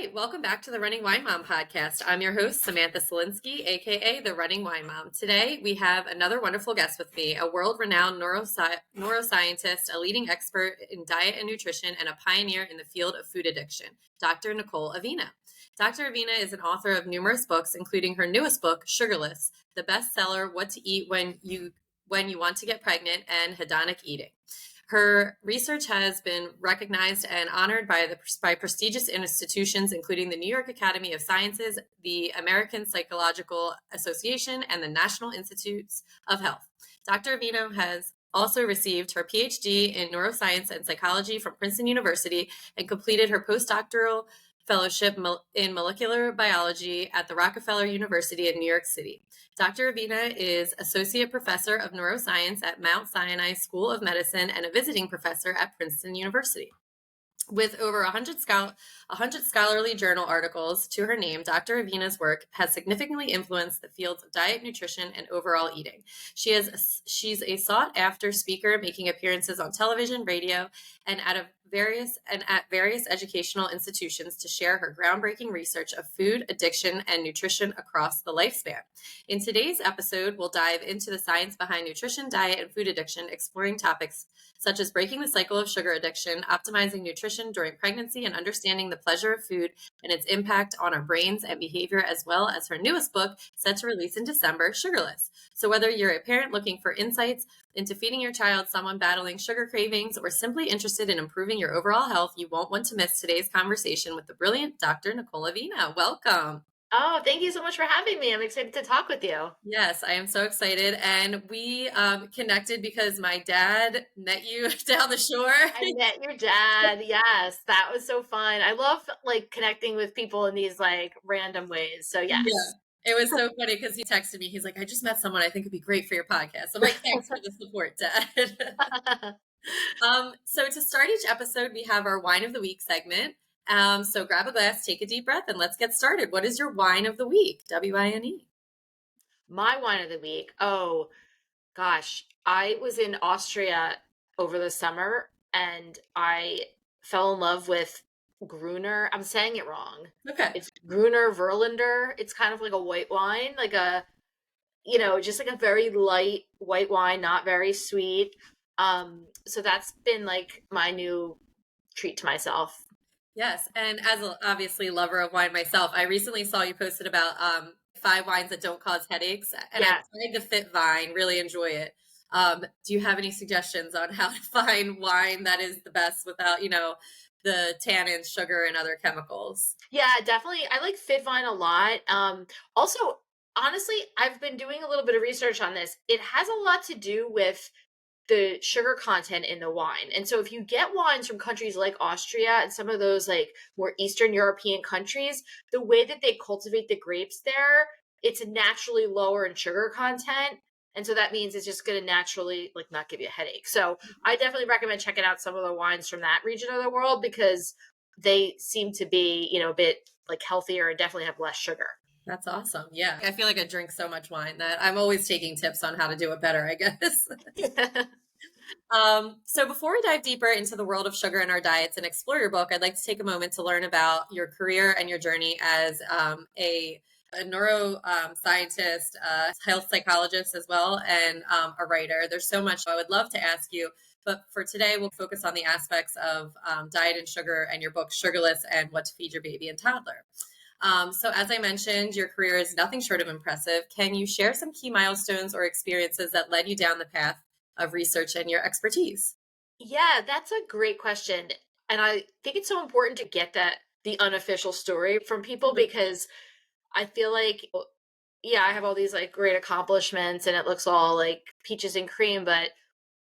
right, welcome back to the Running Wine Mom podcast. I'm your host, Samantha Solinsky, aka the Running Wine Mom. Today, we have another wonderful guest with me, a world-renowned neuroscientist, a leading expert in diet and nutrition, and a pioneer in the field of food addiction, Dr. Nicole Avena. Dr. Avena is an author of numerous books, including her newest book, Sugarless, the bestseller, What to Eat When You Want to Get Pregnant, and Hedonic Eating. Her research has been recognized and honored by prestigious institutions, including the New York Academy of Sciences, the American Psychological Association, and the National Institutes of Health. Dr. Avena has also received her PhD in neuroscience and psychology from Princeton University and completed her postdoctoral fellowship in molecular biology at the Rockefeller University in New York City. Dr. Avena is Associate Professor of Neuroscience at Mount Sinai School of Medicine and a visiting professor at Princeton University. With over 100 scholarly journal articles to her name, Dr. Avena's work has significantly influenced the fields of diet, nutrition, and overall eating. She's a sought-after speaker, making appearances on television, radio, and at various educational institutions to share her groundbreaking research of food, addiction, and nutrition across the lifespan. In today's episode, we'll dive into the science behind nutrition, diet, and food addiction, exploring topics such as breaking the cycle of sugar addiction, optimizing nutrition during pregnancy, and understanding the pleasure of food and its impact on our brains and behavior, as well as her newest book, set to release in December, Sugarless. So whether you're a parent looking for insights into feeding your child, someone battling sugar cravings, or simply interested in improving your overall health, you won't want to miss today's conversation with the brilliant Dr. Nicole Avena. Welcome. Oh, thank you so much for having me. I'm excited to talk with you. Yes, I am so excited. And we connected because my dad met you down the shore. I met your dad. Yes, that was so fun. I love connecting with people in these random ways. So yes. Yeah, it was so funny because he texted me. He's like, I just met someone I think would be great for your podcast. I'm like, thanks for the support, Dad. So to start each episode, we have our Wine of the Week segment. So grab a glass, take a deep breath, and let's get started. What is your wine of the week? WINE. My wine of the week. Oh, gosh. I was in Austria over the summer and I fell in love with Gruner. I'm saying it wrong. Okay. It's Gruner Verlander. It's kind of like a white wine, just like a very light white wine, not very sweet. So that's been like my new treat to myself. Yes, and as a obviously lover of wine myself, I recently saw you posted about 5 wines that don't cause headaches, and I tried the Fit Vine. Really enjoy it. Do you have any suggestions on how to find wine that is the best without, the tannins, sugar, and other chemicals? Yeah, definitely. I like Fit Vine a lot. Also, honestly, I've been doing a little bit of research on this. It has a lot to do with the sugar content in the wine. And so if you get wines from countries like Austria and some of those more Eastern European countries, the way that they cultivate the grapes there, it's naturally lower in sugar content. And so that means it's just going to naturally not give you a headache. So I definitely recommend checking out some of the wines from that region of the world because they seem to be, a bit healthier and definitely have less sugar. That's awesome. Yeah. I feel like I drink so much wine that I'm always taking tips on how to do it better, I guess. So before we dive deeper into the world of sugar in our diets and explore your book, I'd like to take a moment to learn about your career and your journey as a neuroscientist, health psychologist as well, and a writer. There's so much I would love to ask you. But for today, we'll focus on the aspects of diet and sugar and your book, Sugarless, and What to Feed Your Baby and Toddler. So as I mentioned, your career is nothing short of impressive. Can you share some key milestones or experiences that led you down the path of research and your expertise? Yeah, that's a great question. And I think it's so important to get the unofficial story from people because I feel like, I have all these great accomplishments and it looks all like peaches and cream, but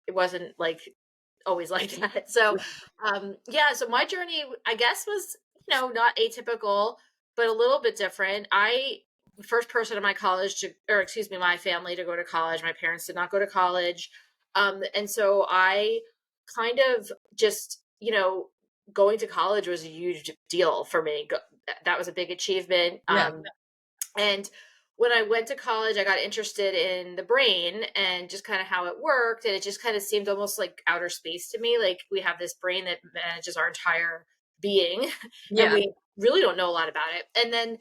it wasn't always like that. So, so my journey, I guess, was, not atypical, but a little bit different. The first person in my my family to go to college. My parents did not go to college. And so I kind of just, going to college was a huge deal for me. That was a big achievement. And when I went to college, I got interested in the brain and just kind of how it worked. And it just kind of seemed almost like outer space to me. Like we have this brain that manages our entire being. Yeah. And we really don't know a lot about it. And then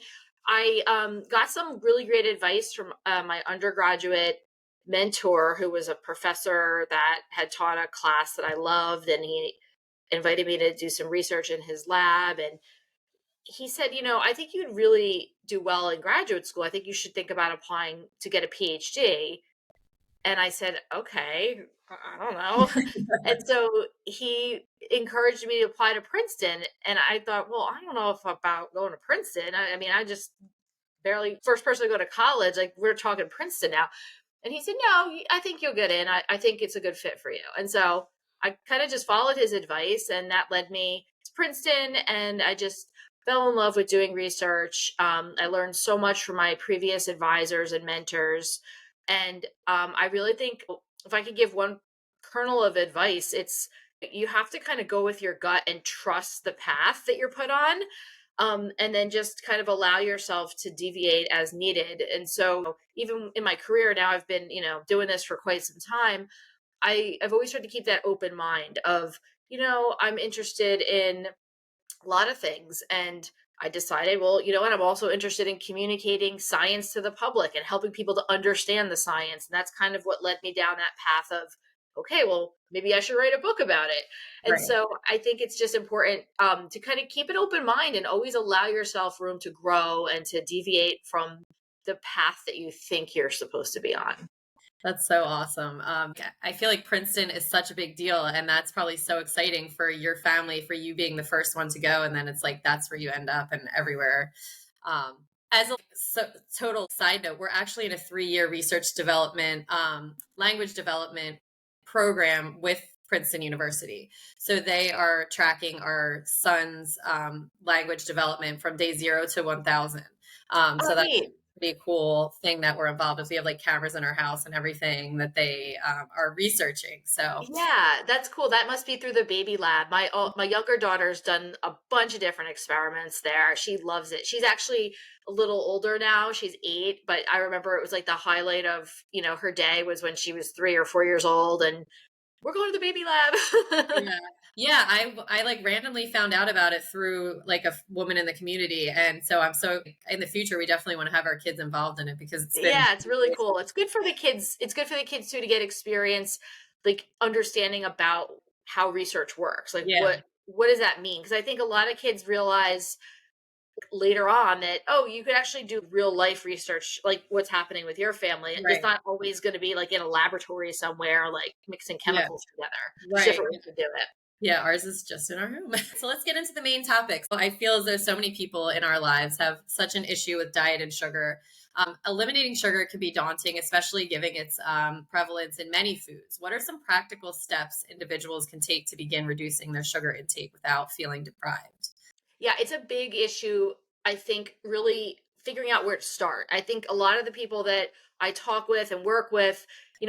I got some really great advice from my undergraduate mentor, who was a professor that had taught a class that I loved, and he invited me to do some research in his lab. And he said, I think you'd really do well in graduate school. I think you should think about applying to get a PhD. And I said, okay, I don't know. And so he encouraged me to apply to Princeton. And I thought, well, I don't know if about going to Princeton. I mean, I just barely first person to go to college. Like, we're talking Princeton now. And he said, no, I think you'll get in. I think it's a good fit for you. And so I kind of just followed his advice, and that led me to Princeton. And I just fell in love with doing research. I learned so much from my previous advisors and mentors. And I really think if I could give one kernel of advice, it's you have to kind of go with your gut and trust the path that you're put on. And then just kind of allow yourself to deviate as needed. And so even in my career now, I've been, doing this for quite some time. I've always tried to keep that open mind of, I'm interested in a lot of things. And I decided, well, you know what? I'm also interested in communicating science to the public and helping people to understand the science. And that's kind of what led me down that path of, okay, well, maybe I should write a book about it. And Right. so I think it's just important to kind of keep an open mind and always allow yourself room to grow and to deviate from the path that you think you're supposed to be on. That's so awesome. I feel like Princeton is such a big deal, and that's probably so exciting for your family, for you being the first one to go, and then it's like that's where you end up and everywhere. As a total side note, we're actually in a 3-year research development, language development program with Princeton University. So they are tracking our son's language development from day 0 to 1,000. Oh, So that's neat. pretty cool thing that we're involved with. We have like cameras in our house and everything that they are researching. So Yeah, that's cool. That must be through the baby lab. My younger daughter's done a bunch of different experiments there. She loves it. She's actually a little older now. She's 8, but I remember it was like the highlight of, her day was when she was 3 or 4 years old, and we're going to the baby lab. yeah, yeah. I like randomly found out about it through like a woman in the community, and so I'm so in the future we definitely want to have our kids involved in it because it's been Yeah, it's really cool. It's good for the kids. It's good for the kids too to get experience, like understanding about how research works. Like yeah, what does that mean? Because I think a lot of kids realize later on that, oh, you could actually do real life research, like what's happening with your family. It's right, not always going to be like in a laboratory somewhere, like mixing yeah, chemicals together. There's right. different ways to do it. Yeah, ours is just in our home. So let's get into the main topic. So I feel as though so many people in our lives have such an issue with diet and sugar. Eliminating sugar can be daunting, especially given its prevalence in many foods. What are some practical steps individuals can take to begin reducing their sugar intake without feeling deprived? Yeah, it's a big issue. I think really figuring out where to start. I think a lot of the people that I talk with and work with,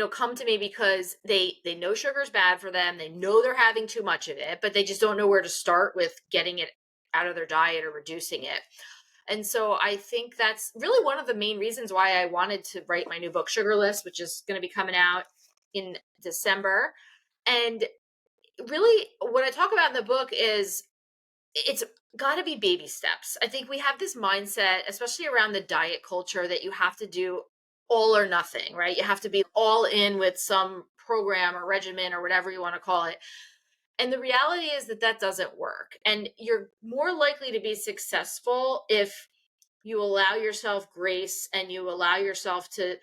come to me because they know sugar is bad for them. They know they're having too much of it, but they just don't know where to start with getting it out of their diet or reducing it. And so I think that's really one of the main reasons why I wanted to write my new book, Sugarless, which is going to be coming out in December. And really, what I talk about in the book is it's got to be baby steps. I think we have this mindset, especially around the diet culture, that you have to do all or nothing, right? You have to be all in with some program or regimen or whatever you want to call it. And the reality is that that doesn't work. And you're more likely to be successful if you allow yourself grace and you allow yourself to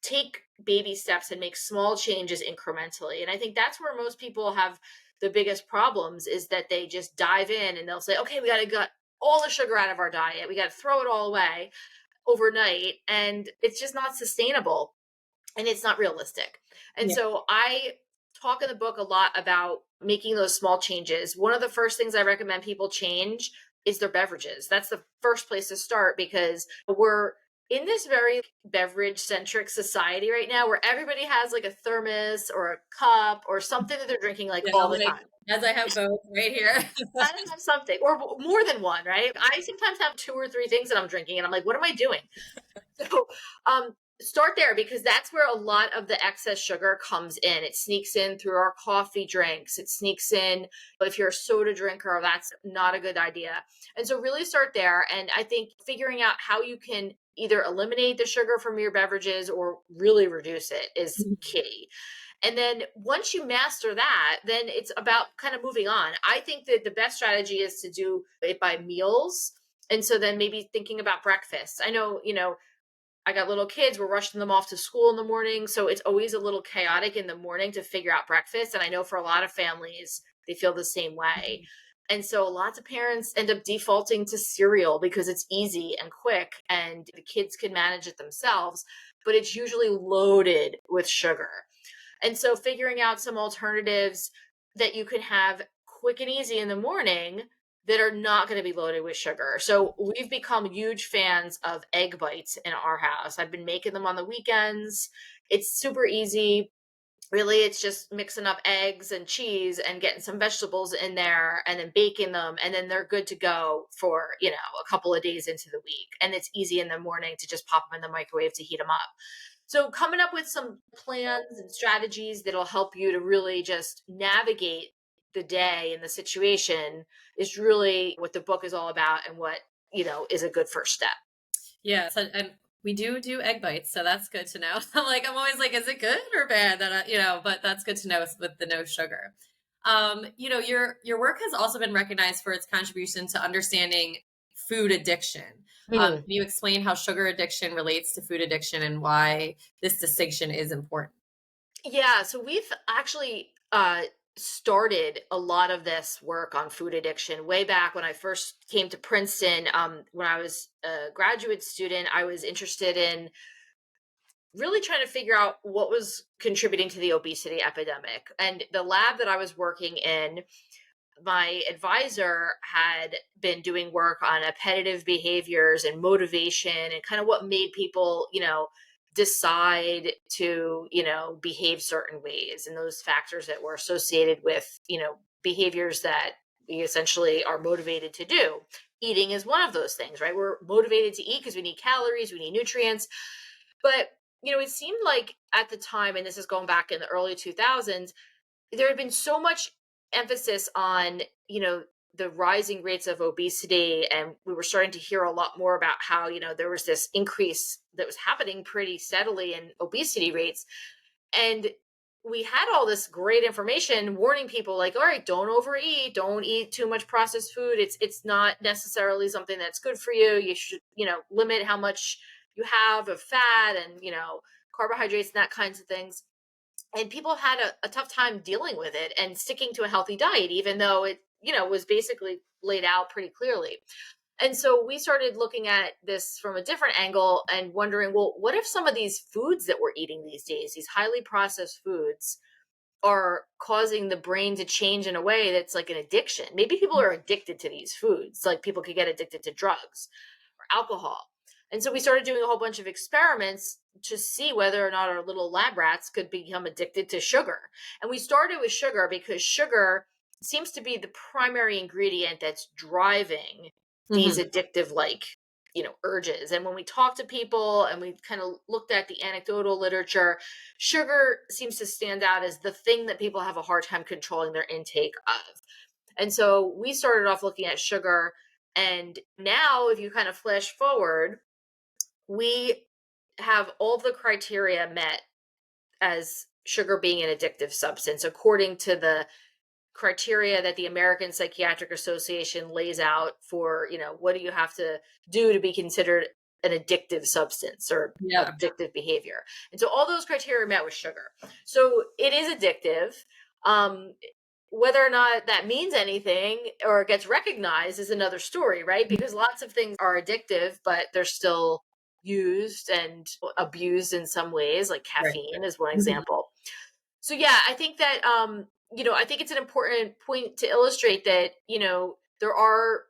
take baby steps and make small changes incrementally. And I think that's where most people have the biggest problems, is that they just dive in and they'll say, okay, we got to get all the sugar out of our diet. We got to throw it all away overnight. And it's just not sustainable and it's not realistic. And Yeah, so I talk in the book a lot about making those small changes. One of the first things I recommend people change is their beverages. That's the first place to start, because we're in this very beverage centric society right now where everybody has like a thermos or a cup or something that they're drinking like yeah. all the Like time. as I have both right here. Gotta have something or more than one, right? I sometimes have 2 or 3 things that I'm drinking and I'm like, what am I doing? So Start there because that's where a lot of the excess sugar comes in. It sneaks in through our coffee drinks. It sneaks in if you're a soda drinker, that's not a good idea. And so really start there. And I think figuring out how you can either eliminate the sugar from your beverages or really reduce it is Mhm. key. And then once you master that, then it's about kind of moving on. I think that the best strategy is to do it by meals. And so then maybe thinking about breakfast. I know, I got little kids, we're rushing them off to school in the morning. So it's always a little chaotic in the morning to figure out breakfast. And I know for a lot of families, they feel the same way. And so lots of parents end up defaulting to cereal because it's easy and quick and the kids can manage it themselves, but it's usually loaded with sugar. And so figuring out some alternatives that you can have quick and easy in the morning that are not going to be loaded with sugar. So we've become huge fans of egg bites in our house. I've been making them on the weekends. It's super easy. Really, it's just mixing up eggs and cheese and getting some vegetables in there and then baking them. And then they're good to go for, a couple of days into the week. And it's easy in the morning to just pop them in the microwave to heat them up. So, coming up with some plans and strategies that'll help you to really just navigate the day and the situation is really what the book is all about and what, is a good first step. Yeah, so, and we do egg bites, so that's good to know. I'm always like, is it good or bad that but that's good to know with the no sugar. Your work has also been recognized for its contribution to understanding food addiction. Can Mhm. you explain how sugar addiction relates to food addiction and why this distinction is important? Yeah, so we've actually started a lot of this work on food addiction way back when I first came to Princeton. When I was a graduate student, I was interested in really trying to figure out what was contributing to the obesity epidemic. And the lab that I was working in, my advisor had been doing work on appetitive behaviors and motivation and kind of what made people, decide to, behave certain ways and those factors that were associated with, behaviors that we essentially are motivated to do. Eating is one of those things, right? We're motivated to eat because we need calories, we need nutrients. But, it seemed like at the time, and this is going back in the early 2000s, there had been so much emphasis on, the rising rates of obesity. And we were starting to hear a lot more about how, there was this increase that was happening pretty steadily in obesity rates. And we had all this great information warning people like, all right, don't overeat, don't eat too much processed food. It's not necessarily something that's good for you. You should, limit how much you have of fat and, carbohydrates and that kinds of things. And people had a tough time dealing with it and sticking to a healthy diet, even though it, was basically laid out pretty clearly. And so we started looking at this from a different angle and wondering, well, what if some of these foods that we're eating these days, these highly processed foods, are causing the brain to change in a way that's like an addiction? Maybe people are addicted to these foods, like people could get addicted to drugs or alcohol. And so we started doing a whole bunch of experiments to see whether or not our little lab rats could become addicted to sugar. And we started with sugar because sugar seems to be the primary ingredient that's driving these Mhm. addictive urges. And when we talk to people and we kind of looked at the anecdotal literature, sugar seems to stand out as the thing that people have a hard time controlling their intake of. And so we started off looking at sugar. And now, if you kind of flash forward, we have all the criteria met as sugar being an addictive substance, according to the criteria that the American Psychiatric Association lays out for, what do you have to do to be considered an addictive substance or Yeah. addictive behavior. And so all those criteria are met with sugar. So it is addictive. Um, whether or not that means anything or gets recognized is another story, right? Because lots of things are addictive, but they're still used and abused in some ways, like Right. caffeine is one Mhm. example. So yeah, I think that I think it's an important point to illustrate that, there are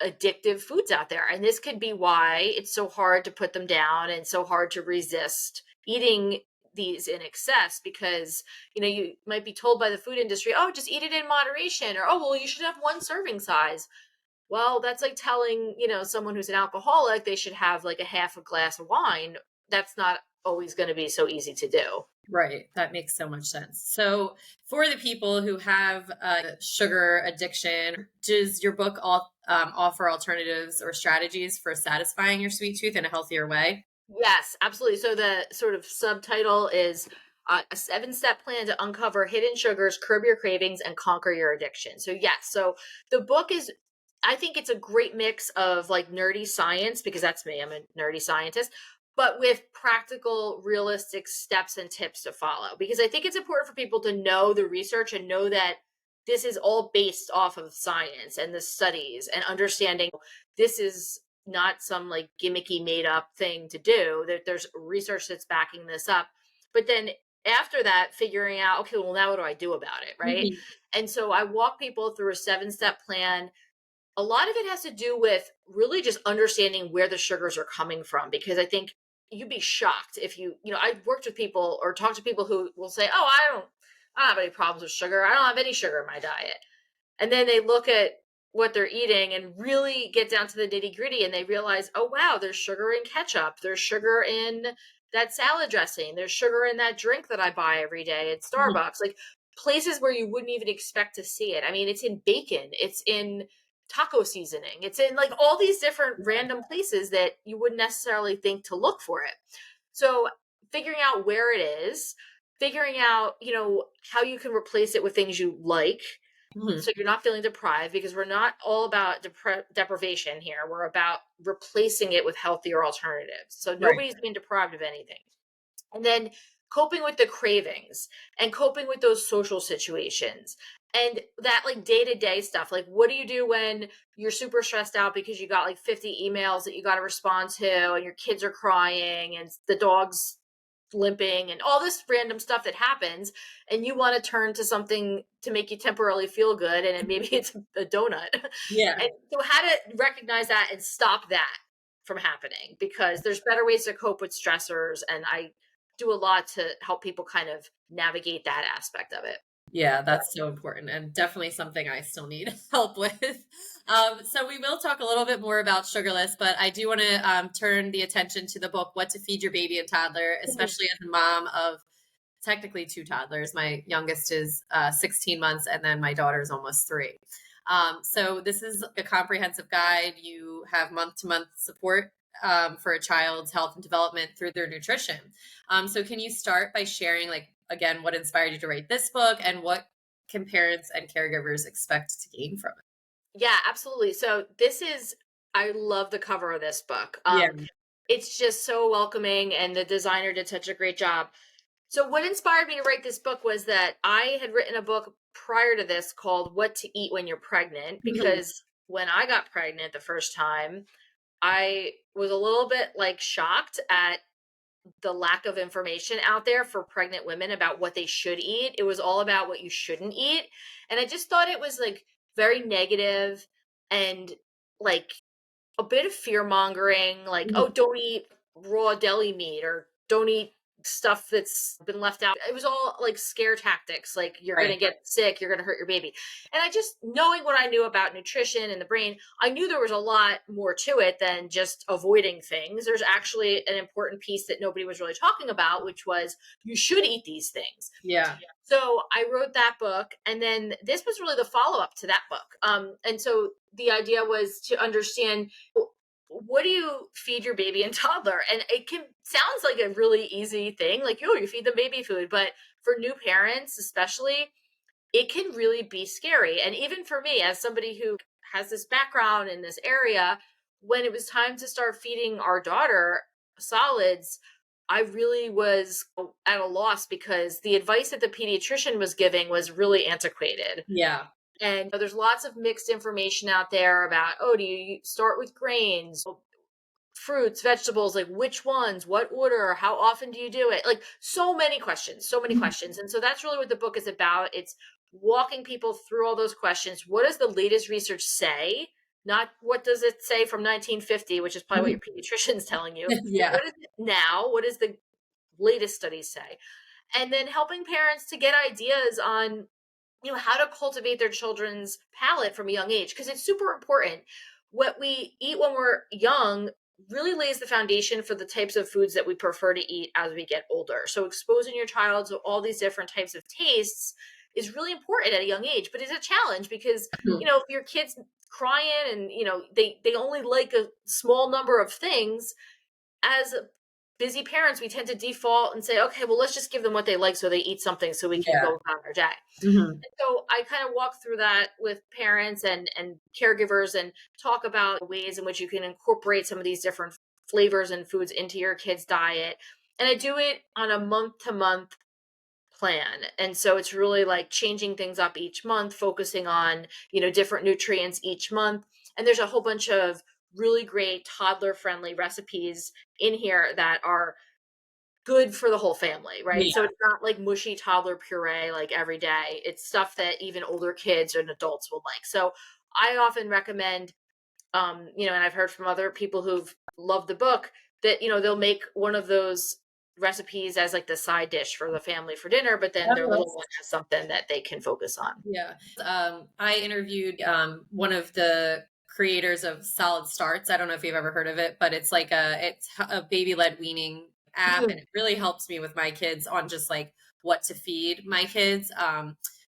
addictive foods out there. And this could be why it's so hard to put them down and so hard to resist eating these in excess because, you might be told by the food industry, oh, just eat it in moderation, or, oh, well, you should have one serving size. Well, that's like telling, someone who's an alcoholic they should have like a half a glass of wine that's not always going to be so easy to do. Right. That makes so much sense. So, for the people who have sugar addiction, does your book offer alternatives or strategies for satisfying your sweet tooth in a healthier way? Yes, absolutely. So the sort of subtitle is a 7-step plan to uncover hidden sugars, curb your cravings, and conquer your addiction. So yes, so the book is, I think it's a great mix of like nerdy science, because that's me, I'm a nerdy scientist, but with practical, realistic steps and tips to follow. Because I think it's important for people to know the research and know that this is all based off of science and the studies and understanding this is not some like gimmicky made up thing to do. That there's research that's backing this up. But then after that, figuring out, okay, well, now what do I do about it? Right. Mhm. And so I walk people through a 7-step plan. A lot of it has to do with really just understanding where the sugars are coming from, because I think you'd be shocked if I've worked with people or talked to people who will say, oh, I don't have any problems with sugar. I don't have any sugar in my diet. And then they look at what they're eating and really get down to the nitty gritty, and they realize, oh, wow, there's sugar in ketchup. There's sugar in that salad dressing. There's sugar in that drink that I buy every day at Mhm. Starbucks. Like places where you wouldn't even expect to see it. I mean, it's in bacon, it's in taco seasoning, it's in like all these different random places that you wouldn't necessarily think to look for it. So figuring out where it is, figuring out, how you can replace it with things you like, Mhm. so you're not feeling deprived, because we're not all about deprivation here. We're about replacing it with healthier alternatives. So Right. nobody's being deprived of anything. And then coping with the cravings and coping with those social situations and that like day-to-day stuff. Like what do you do when you're super stressed out because you got like 50 emails that you got to respond to and your kids are crying and the dog's limping and all this random stuff that happens, and you want to turn to something to make you temporarily feel good, and maybe it's a donut. Yeah. And so how to recognize that and stop that from happening, because there's better ways to cope with stressors, and I do a lot to help people kind of navigate that aspect of it. Yeah, that's so important and definitely something I still need help with. So we will talk a little bit more about Sugarless, but I do want to turn the attention to the book, What to Feed Your Baby and Toddler, Mhm. especially as a mom of technically two toddlers. My youngest is 16 months, and then my daughter is almost 3. So this is a comprehensive guide. You have month to month support for a child's health and development through their nutrition. So can you start by sharing, like, again, what inspired you to write this book and what can parents and caregivers expect to gain from it? Yeah, absolutely. So I love the cover of this book. Yeah. It's just so welcoming, and the designer did such a great job. So what inspired me to write this book was that I had written a book prior to this called What to Eat When You're Pregnant, Mhm. because when I got pregnant the first time, I was a little bit like shocked at the lack of information out there for pregnant women about what they should eat. It was all about what you shouldn't eat. And I just thought it was like very negative and like a bit of fear mongering, like, Mhm. oh, don't eat raw deli meat or don't eat stuff that's been left out. It was all like scare tactics, like you're going Right. to get sick, you're going to hurt your baby. And I just, knowing what I knew about nutrition and the brain, I knew there was a lot more to it than just avoiding things. There's actually an important piece that nobody was really talking about, which was you should eat these things. Yeah. So I wrote that book, and then this was really the follow up to that book. And so the idea was to understand, what do you feed your baby and toddler, and it can sounds like a really easy thing, like, oh, you feed them baby food, but for new parents especially, it can really be scary. And even for me, as somebody who has this background in this area, when it was time to start feeding our daughter solids, I really was at a loss, because the advice that the pediatrician was giving was really antiquated. Yeah. And there's lots of mixed information out there about, oh, do you start with grains, fruits, vegetables, like which ones, what order, how often do you do it? Like so many questions, so many Mhm. questions. And so that's really what the book is about. It's walking people through all those questions. What does the latest research say? Not what does it say from 1950, which is probably what Mhm. your pediatrician's telling you, but Yeah. what is it now? What does the latest studies say? And then helping parents to get ideas on, how to cultivate their children's palate from a young age, because it's super important. What we eat when we're young really lays the foundation for the types of foods that we prefer to eat as we get older. So exposing your child to all these different types of tastes is really important at a young age, but it's a challenge because, Mhm. if your kids crying and, they only like a small number of things, as busy parents, we tend to default and say, okay, well, let's just give them what they like so they eat something so we can Yeah. go about our day. Mhm. So I kind of walk through that with parents and caregivers and talk about ways in which you can incorporate some of these different flavors and foods into your kids' diet. And I do it on a month to month plan. And so it's really like changing things up each month, focusing on, different nutrients each month. And there's a whole bunch of really great toddler friendly recipes in here that are good for the whole family, right? So Yeah. it's not like mushy toddler puree like every day. It's stuff that even older kids and adults will like. So I often recommend, and I've heard from other people who've loved the book that, they'll make one of those recipes as like the side dish for the family for dinner, but then their Oh, little that's one has something that they can focus on. Yeah. I interviewed one of the creators of Solid Starts. I don't know if you've ever heard of it, but it's a baby led weaning app, and it really helps me with my kids on just like what to feed my kids.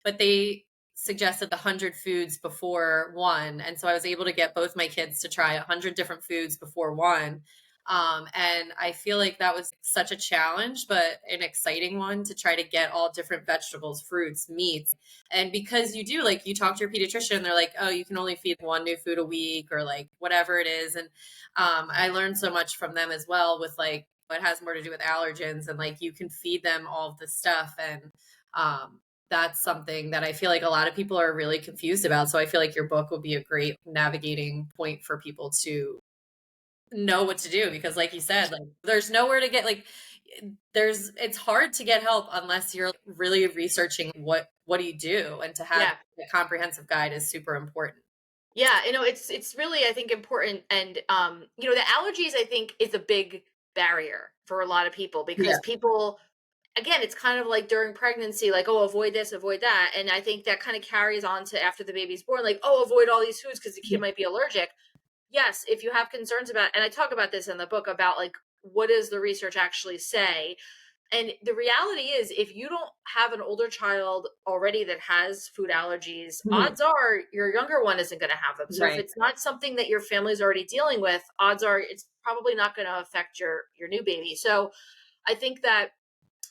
But they suggested 100 foods before one, and so I was able to get both my kids to try 100 different foods before one. And I feel like that was such a challenge, but an exciting one to try to get all different vegetables, fruits, meats. And because you do, like, you talk to your pediatrician, they're like, oh, you can only feed one new food a week or like whatever it is. And I learned so much from them as well with like, it has more to do with allergens and like you can feed them all of this stuff. And that's something that I feel like a lot of people are really confused about. So I feel like your book will be a great navigating point for people to know what to do because like you said, like there's nowhere to get like it's hard to get help unless you're really researching what do you do, and to have Yeah. a comprehensive guide is super important. Yeah, it's really I think important, and the allergies I think is a big barrier for a lot of people Yeah. because people, again, it's kind of like during pregnancy, like, oh, avoid this, avoid that. And I think that kind of carries on to after the baby's born, like, oh, avoid all these foods because the Yeah. kid might be allergic. Yes, if you have concerns about, and I talk about this in the book about like, what does the research actually say? And the reality is, if you don't have an older child already that has food allergies, Mhm. odds are your younger one isn't going to have them. So if Right. it's not something that your family's already dealing with, odds are it's probably not going to affect your new baby. So I think that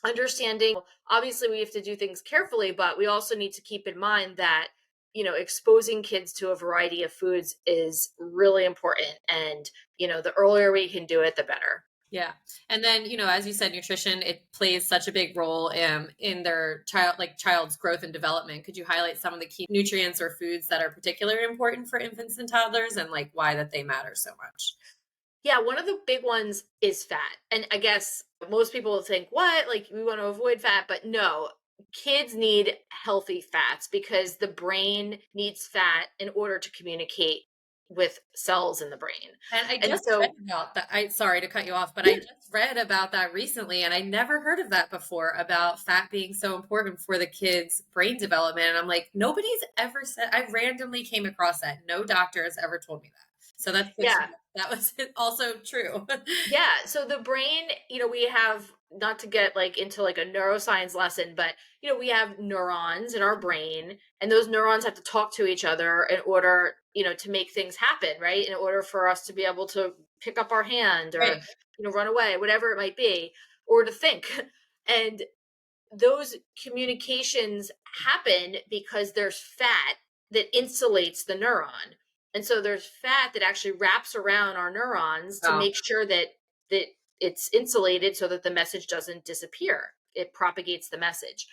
understanding, obviously we have to do things carefully, but we also need to keep in mind that exposing kids to a variety of foods is really important, and the earlier we can do it the better. Yeah. And then, as you said, nutrition, it plays such a big role in their child's growth and development. Could you highlight some of the key nutrients or foods that are particularly important for infants and toddlers and like why that they matter so much? Yeah, one of the big ones is fat. And I guess most people will think, what? Like, we want to avoid fat. But no, kids need healthy fats because the brain needs fat in order to communicate with cells in the brain. And I And just read so, about that. Sorry to cut you off, but I yeah, just read about that recently and I never heard of that before about fat being so important for the kids' brain development. And I'm like, nobody's ever said, I randomly came across that. No doctor has ever told me that. So that's good to yeah, know. That was also true. yeah. So the brain, we have, not to get like into like a neuroscience lesson, but we have neurons in our brain, and those neurons have to talk to each other in order, to make things happen, right? In order for us to be able to pick up our hand or, Right. run away, whatever it might be, or to think. And those communications happen because there's fat that insulates the neuron. And so there's fat that actually wraps around our neurons to Wow. make sure that it's insulated so that the message doesn't disappear. It propagates the message.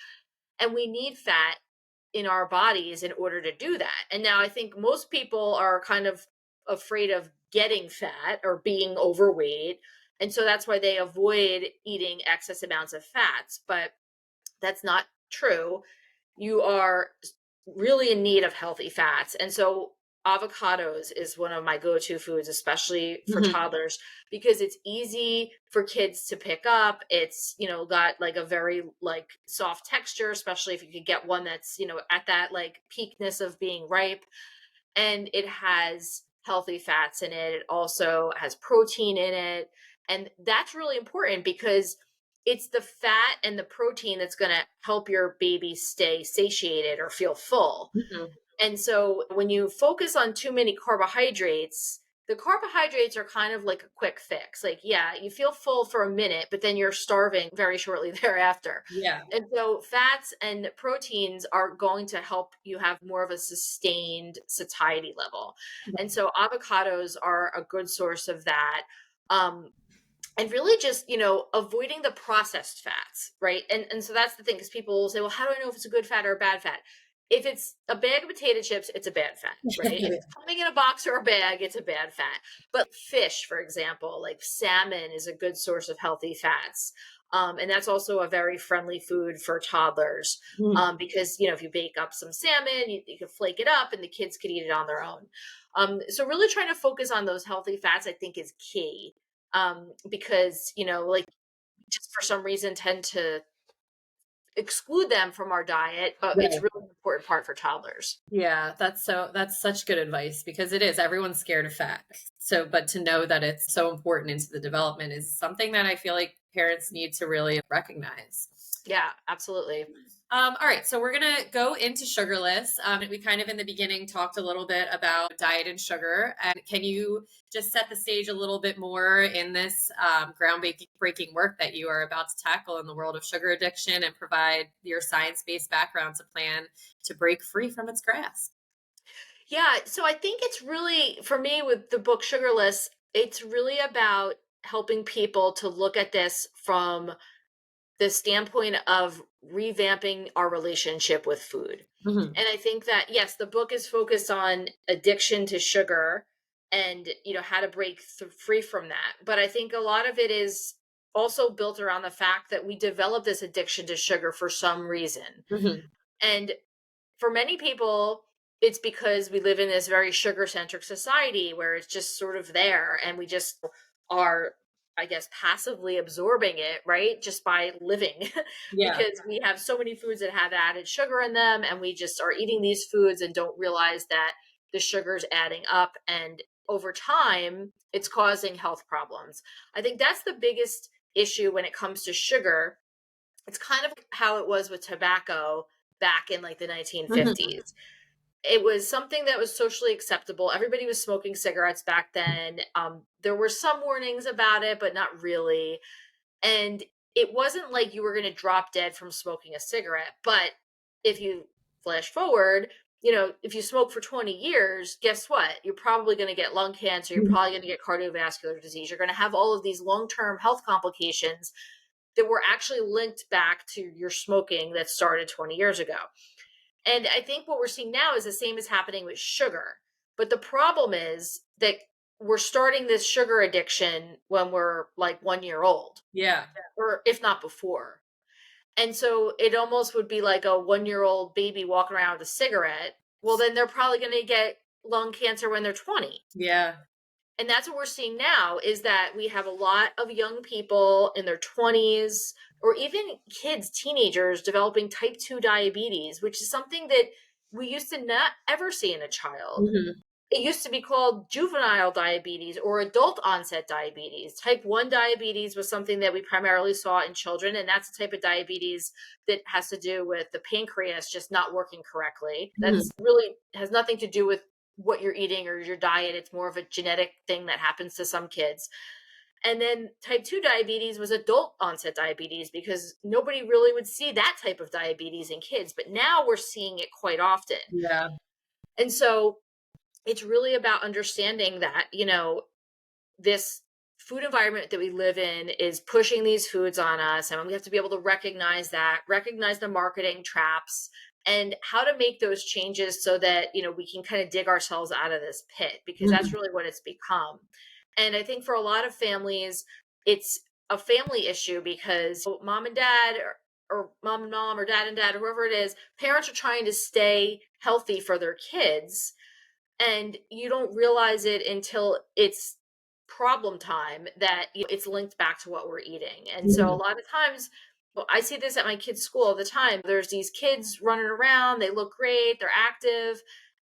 And we need fat in our bodies in order to do that. And now I think most people are kind of afraid of getting fat or being overweight. And so that's why they avoid eating excess amounts of fats. But that's not true. You are really in need of healthy fats. And so avocados is one of my go-to foods, especially for Mhm. toddlers, because it's easy for kids to pick up. It's, got like a very like soft texture, especially if you could get one that's, at that like peakness of being ripe. And it has healthy fats in it. It also has protein in it. And that's really important because it's the fat and the protein that's going to help your baby stay satiated or feel full. Mhm. And so when you focus on too many carbohydrates, the carbohydrates are kind of like a quick fix. Like, yeah, you feel full for a minute, but then you're starving very shortly thereafter. Yeah. And so fats and proteins are going to help you have more of a sustained satiety level. And so avocados are a good source of that. Um, and really just avoiding the processed fats, right? And so that's the thing, because people will say, well, how do I know if it's a good fat or a bad fat? If it's a bag of potato chips, it's a bad fat, right? If it's coming in a box or a bag, it's a bad fat. But fish, for example, like salmon, is a good source of healthy fats. And that's also a very friendly food for toddlers, Mhm. because if you bake up some salmon, you can flake it up and the kids could eat it on their own. So really trying to focus on those healthy fats, I think, is key, because like, just for some reason tend to exclude them from our diet, but it's Right. really an important part for toddlers. Yeah, that's such good advice because it is everyone's scared of fat. So, but to know that it's so important into the development is something that I feel like parents need to really recognize. Yeah, absolutely. All right, so we're gonna go into sugarless. We kind of in the beginning talked a little bit about diet and sugar. And can you just set the stage a little bit more in this groundbreaking work that you are about to tackle in the world of sugar addiction and provide your science-based background to plan to break free from its grasp? Yeah, so I think it's really, for me, with the book Sugarless, it's really about helping people to look at this from the standpoint of revamping our relationship with food. Mhm. And I think that, yes, the book is focused on addiction to sugar and, how to break free from that. But I think a lot of it is also built around the fact that we develop this addiction to sugar for some reason. Mhm. And for many people, it's because we live in this very sugar centric society where it's just sort of there and we just are, I guess, passively absorbing it, right? Just by living, Yeah. because we have so many foods that have added sugar in them and we just are eating these foods and don't realize that the sugar's adding up, and over time it's causing health problems. I think that's the biggest issue when it comes to sugar. It's kind of how it was with tobacco back in like the Mhm. 1950s. It was something that was socially acceptable. Everybody was smoking cigarettes back then. There were some warnings about it, but not really. And it wasn't like you were going to drop dead from smoking a cigarette. But if you flash forward, if you smoke for 20 years, guess what? You're probably going to get lung cancer. You're probably going to get cardiovascular disease. You're going to have all of these long term health complications that were actually linked back to your smoking that started 20 years ago. And I think what we're seeing now is the same as happening with sugar. But the problem is that we're starting this sugar addiction when we're like 1 year old, Yeah. or if not before. And so it almost would be like a 1 year old baby walking around with a cigarette. Well, then they're probably going to get lung cancer when they're 20. Yeah. And that's what we're seeing now, is that we have a lot of young people in their 20s, or even kids, teenagers, developing type 2 diabetes, which is something that we used to not ever see in a child. Mhm. It used to be called juvenile diabetes or adult onset diabetes. Type 1 diabetes was something that we primarily saw in children, and that's the type of diabetes that has to do with the pancreas just not working correctly. Mhm. That's really has nothing to do with what you're eating or your diet. It's more of a genetic thing that happens to some kids. And then type 2 diabetes was adult onset diabetes, because nobody really would see that type of diabetes in kids, but now we're seeing it quite often. Yeah. And so it's really about understanding that, this food environment that we live in is pushing these foods on us, and we have to be able to recognize the marketing traps, and how to make those changes so that we can kind of dig ourselves out of this pit, because that's Mhm. really what it's become. And I think for a lot of families, it's a family issue, because mom and dad, or mom and mom, or dad and dad, or whoever it is, parents are trying to stay healthy for their kids, and you don't realize it until it's problem time, that it's linked back to what we're eating. And so a Mhm. lot of times, well, I see this at my kids' school all the time. There's these kids running around, they look great, they're active,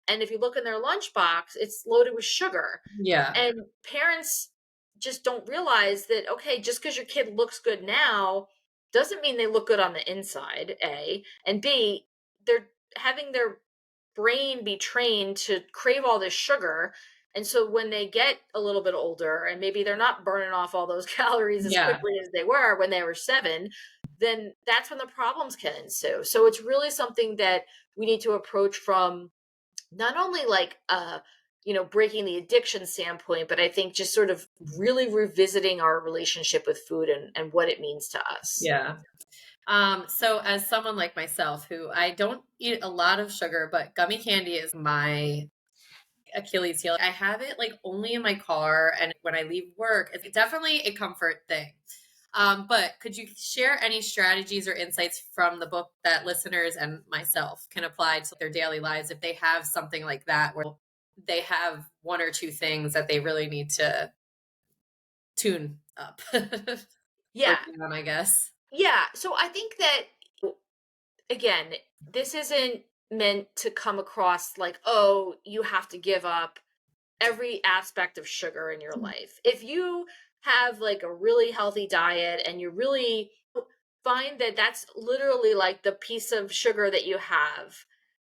And if you look in their lunchbox, it's loaded with sugar. Yeah. And parents just don't realize that, okay, just because your kid looks good now doesn't mean they look good on the inside, A. And B, they're having their brain be trained to crave all this sugar. And so when they get a little bit older and maybe they're not burning off all those calories as Yeah. quickly as they were when they were 7, then that's when the problems can ensue. So it's really something that we need to approach from not only like breaking the addiction standpoint, but I think just sort of really revisiting our relationship with food and what it means to us. Yeah. So as someone like myself who I don't eat a lot of sugar, but gummy candy is my Achilles heel. I have it like only in my car and when I leave work. It's definitely a comfort thing. But could you share any strategies or insights from the book that listeners and myself can apply to their daily lives if they have something like that where they have one or two things that they really need to tune up or Yeah. down, I guess? Yeah. So I think that, again, this isn't meant to come across like, oh, you have to give up every aspect of sugar in your life. If you have like a really healthy diet and you really find that that's literally like the piece of sugar that you have,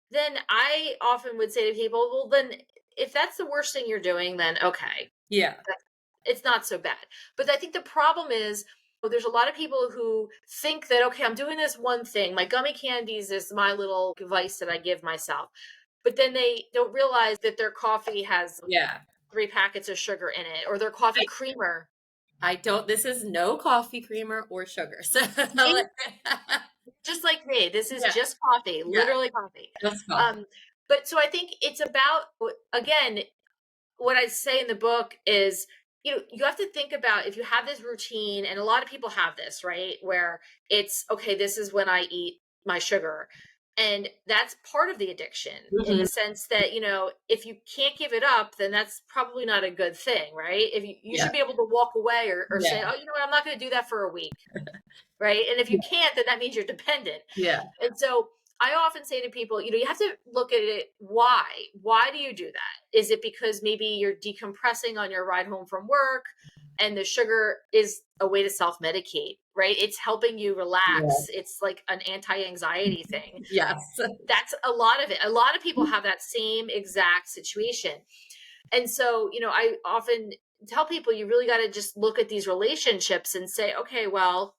then I often would say to people, well, then if that's the worst thing you're doing, then okay, Yeah. it's not so bad. But I think the problem is, there's a lot of people who think that, okay, I'm doing this one thing. My gummy candies is my little vice that I give myself. But then they don't realize that their coffee has Yeah. 3 packets of sugar in it, or their coffee creamer. I don't, this is no coffee creamer or sugar. So, See? Just like me, this is yeah, just coffee, yeah, literally coffee. just coffee. Um, but so I think it's about, again, what I say in the book is, you have to think about if you have this routine, and a lot of people have this, right? Where it's, okay, this is when I eat my sugar. And that's part of the addiction in the Mhm. sense that, if you can't give it up, then that's probably not a good thing, right? If you Yeah, should be able to walk away or say, yeah, oh, you know what, I'm not going to do that for a week, right? And if you yeah, can't, then that means you're dependent. yeah, And so I often say to people, you have to look at it. Why? Why do you do that? Is it because maybe you're decompressing on your ride home from work and the sugar is a way to self medicate, right? It's helping you yeah. relax. It's like an anti anxiety thing. Yes. That's a lot of it. A lot of people have that same exact situation. And so, I often tell people you really got to just look at these relationships and say, okay, well,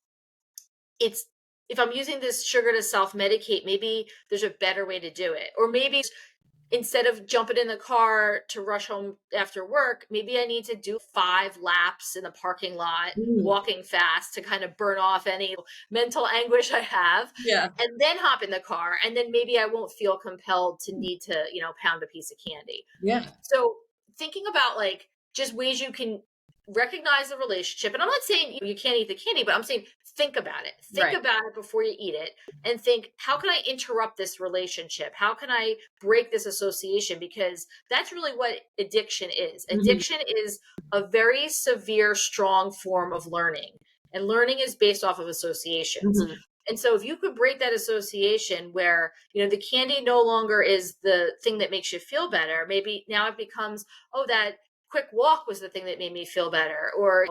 it's if I'm using this sugar to self medicate, maybe there's a better way to do it. Or maybe instead of jumping in the car to rush home after work, maybe I need to do 5 laps in the parking lot, Mm, walking fast to kind of burn off any mental anguish I have, yeah, and then hop in the car. And then maybe I won't feel compelled to need to, pound a piece of candy. yeah, So thinking about like just ways you can recognize the relationship, and I'm not saying you can't eat the candy, but I'm saying think about it. Think right. about it before you eat it and think, how can I interrupt this relationship? How can I break this association? Because that's really what addiction is. Mhm, Addiction is a very severe, strong form of learning. And learning is based off of associations. mhm. And so if you could break that association where, the candy no longer is the thing that makes you feel better, maybe now it becomes, oh, that quick walk was the thing that made me feel better. Or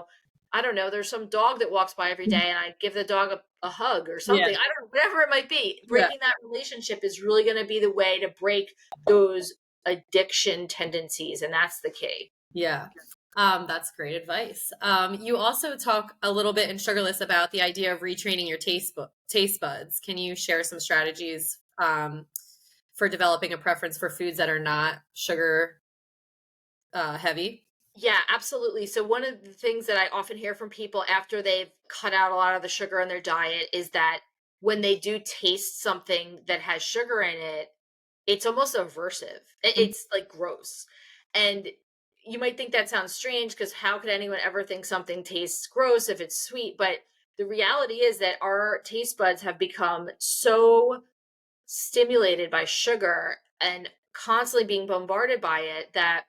I don't know, there's some dog that walks by every day and I give the dog a hug or Yeah, something. I don't know, whatever it might be. yeah, Breaking that relationship is really going to be the way to break those addiction tendencies. And that's the key. yeah. That's great advice. You also talk a little bit in Sugarless about the idea of retraining your taste buds. Can you share some strategies for developing a preference for foods that are not sugar heavy? Yeah, absolutely. So one of the things that I often hear from people after they've cut out a lot of the sugar in their diet is that when they do taste something that has sugar in it, it's almost aversive. Mhm. It's like gross. And you might think that sounds strange because how could anyone ever think something tastes gross if it's sweet? But the reality is that our taste buds have become so stimulated by sugar and constantly being bombarded by it that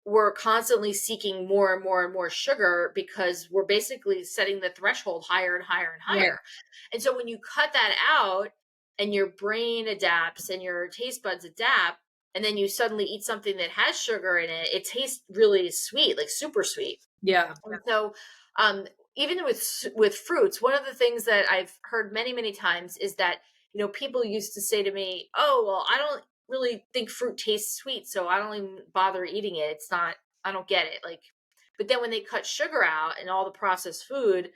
we're constantly seeking more and more and more sugar because we're basically setting the threshold higher and higher and Right. higher. And so when you cut that out and your brain adapts and your taste buds adapt, and then you suddenly eat something that has sugar in it, it tastes really sweet, like super sweet. Yeah. And so, um, even with fruits, one of the things that I've heard many times is that people used to say to me, "Oh, well, I don't really think fruit tastes sweet, so I don't even bother eating it. It's not. I don't get it." Like, but then when they cut sugar out and all the processed food,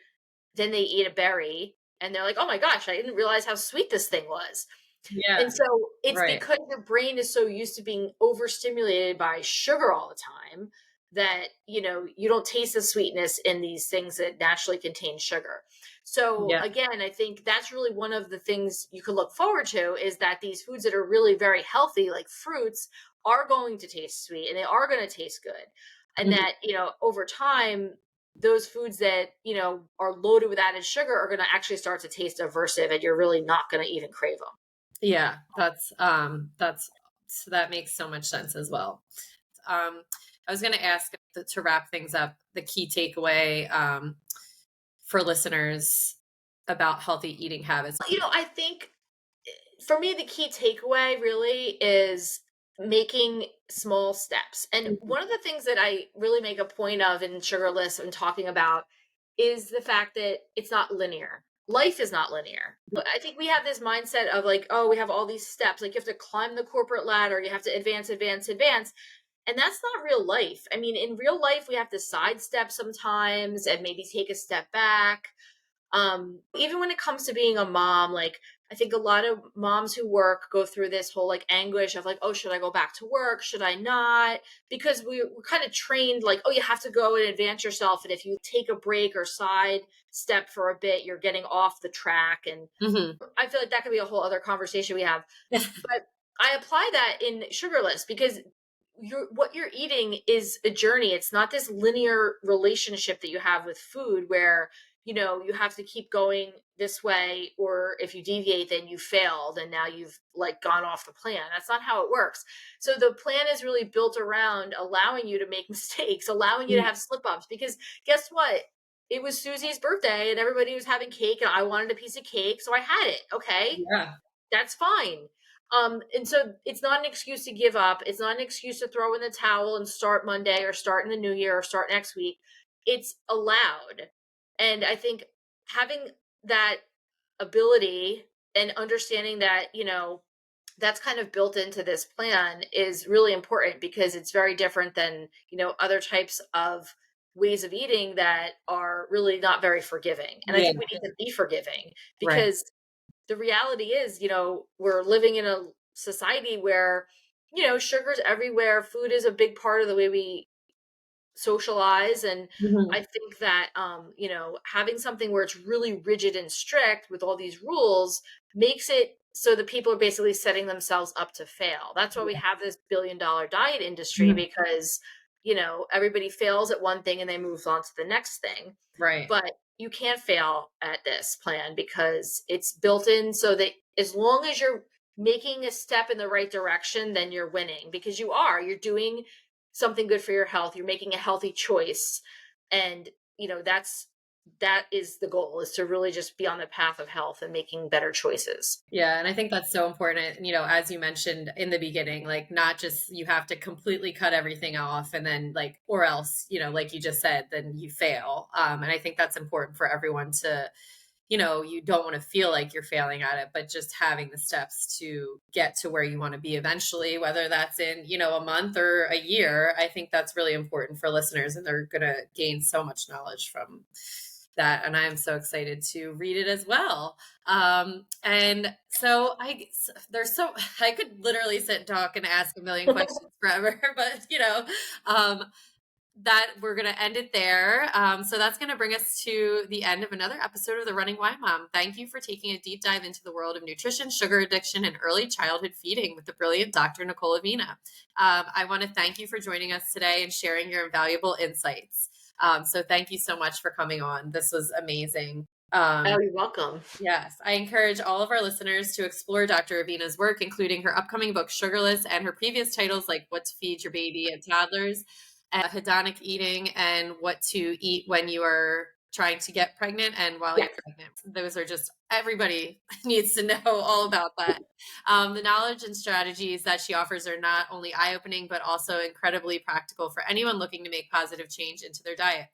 then they eat a berry and they're like, "Oh my gosh, I didn't realize how sweet this thing was." Yeah. And so it's Right. because your brain is so used to being overstimulated by sugar all the time that, you don't taste the sweetness in these things that naturally contain sugar. So Yeah. again, I think that's really one of the things you can look forward to is that these foods that are really very healthy, like fruits, are going to taste sweet and they are going to taste good. And Mhm. that, over time, those foods that, are loaded with added sugar are going to actually start to taste aversive and you're really not going to even crave them. Yeah. That's so that makes so much sense as well. Um, I was going to ask to wrap things up the key takeaway for listeners about healthy eating habits. I think for me, the key takeaway really is making small steps. And Mhm. one of the things that I really make a point of in Sugarless and talking about is the fact that it's not linear. Life is not linear. But I think we have this mindset of like, oh, we have all these steps. Like you have to climb the corporate ladder, you have to advance. And that's not real life. I mean, in real life, we have to sidestep sometimes and maybe take a step back. Even when it comes to being a mom, like I think a lot of moms who work go through this whole like anguish of like, oh, should I go back to work, should I not, because we're kind of trained like, oh, you have to go and advance yourself, and if you take a break or side step for a bit, you're getting off the track. And Mhm. I feel like that could be a whole other conversation we have. But I apply that in Sugarless because what you're eating is a journey. It's not this linear relationship that you have with food where, you have to keep going this way, or if you deviate, then you failed and now you've like gone off the plan. That's not how it works. So the plan is really built around allowing you to make mistakes, allowing you to Mm. have slip ups, because guess what? It was Susie's birthday and everybody was having cake and I wanted a piece of cake, so I had it. Okay, Yeah. that's fine. And so it's not an excuse to give up. It's not an excuse to throw in the towel and start Monday or start in the new year or start next week. It's allowed. And I think having that ability and understanding that, that's kind of built into this plan is really important because it's very different than, other types of ways of eating that are really not very forgiving. And I Yeah. think we need to be forgiving Right. because the reality is, we're living in a society where, sugar's everywhere. Food is a big part of the way we socialize. And I Mhm. think that, having something where it's really rigid and strict with all these rules makes it so that people are basically setting themselves up to fail. That's why we Yeah. have this billion-dollar diet industry Mhm. because, everybody fails at one thing and they move on to the next thing. Right. But you can't fail at this plan because it's built in so that as long as you're making a step in the right direction, then you're winning because you're doing something good for your health. You're making a healthy choice. And, that is the goal, is to really just be on the path of health and making better choices. Yeah, and I think that's so important, as you mentioned in the beginning, like not just you have to completely cut everything off and then like or else, like you just said, then you fail. And I think that's important for everyone to, you don't want to feel like you're failing at it, but just having the steps to get to where you want to be eventually, whether that's in, a month or a year. I think that's really important for listeners and they're going to gain so much knowledge from that. And I'm so excited to read it as well. And so there's so, I could literally sit and talk and ask a million questions forever, but um, that we're going to end it there. So that's going to bring us to the end of another episode of the Running Y Mom. Thank you for taking a deep dive into the world of nutrition, sugar addiction, and early childhood feeding with the brilliant Dr. Nicole Avena. I want to thank you for joining us today and sharing your invaluable insights. So thank you so much for coming on. This was amazing. Oh, you're welcome. Yes, I encourage all of our listeners to explore Dr. Avena's work, including her upcoming book, Sugarless, and her previous titles like What to Feed Your Baby and Toddlers, and Hedonic Eating, and What to Eat When You Are trying to get pregnant and while you're Yes. pregnant. Those are just, everybody needs to know all about that. The knowledge and strategies that she offers are not only eye opening, but also incredibly practical for anyone looking to make positive change into their diet.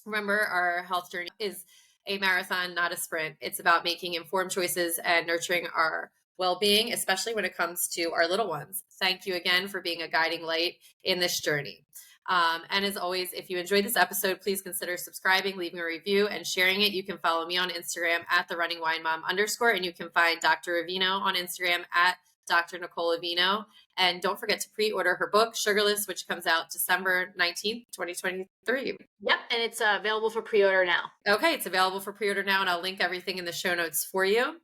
Remember, our health journey is a marathon, not a sprint. It's about making informed choices and nurturing our well being, especially when it comes to our little ones. Thank you again for being a guiding light in this journey. And as always, if you enjoyed this episode, please consider subscribing, leaving a review, and sharing it. You can follow me on Instagram at the running wine mom _, and you can find Dr. Aveno on Instagram at Dr. Nicole Avena. And don't forget to pre-order her book, Sugarless, which comes out December 19th, 2023. Yep. And it's available for pre-order now. Okay, it's available for pre-order now, and I'll link everything in the show notes for you.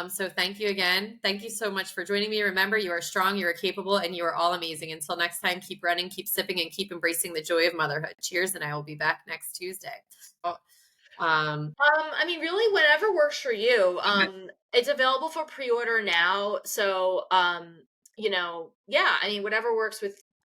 So thank you again. Thank you so much for joining me. Remember, you are strong, you are capable, and you are all amazing. Until next time, keep running, keep sipping, and keep embracing the joy of motherhood. Cheers, and I will be back next Tuesday. I mean, really, whatever works for you. It's available for pre-order now. So, yeah, I mean, whatever works